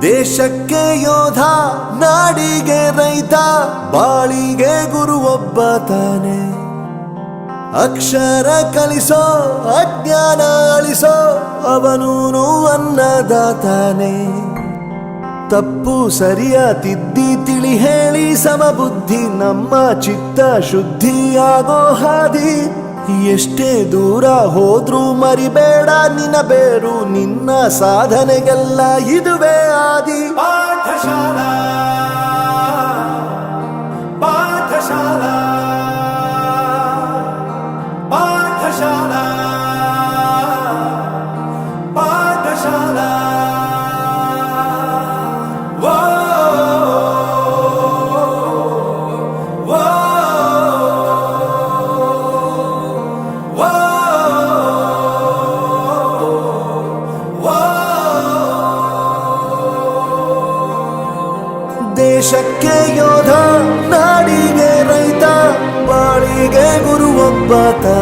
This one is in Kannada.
ದೇಶಕ್ಕೆ ಯೋಧ, ನಾಡಿಗೆ ರೈತ, ಬಾಳಿಗೆ ಗುರು ಒಬ್ಬ ತಾನೆ. ಅಕ್ಷರ ಕಲಿಸೋ, ಅಜ್ಞಾನ ಅಳಿಸೋ, ಅವನೂನು ಅನ್ನದಾತಾನೆ. ತಪ್ಪು ಸರಿಯ ತಿದ್ದಿ ತಿಳಿ ಹೇಳಿ ಸಮಬುದ್ಧಿ, ನಮ್ಮ ಚಿತ್ತ ಶುದ್ಧಿಯಾಗೋ ಹಾದಿ. ಎಷ್ಟೇ ದೂರ ಹೋದ್ರೂ ಮರಿಬೇಡ ನಿನ್ನ ಬೇರು, ನಿನ್ನ ಸಾಧನೆಗೆಲ್ಲ ಇದುವೇ ಆದಿ. ಪಾಠಶಾಲಾ ಪಾಠಶಾಲಾ ಪಾಠಶಾಲಾ ಪಾಠಶಾಲಾ. ದೇಶಕ್ಕೆ ಯೋಧ, ನಾಡಿಗೆ ರೈತ, ಬಾಳಿಗೆ ಗುರು ಒಬ್ಬ ತಾನೆ.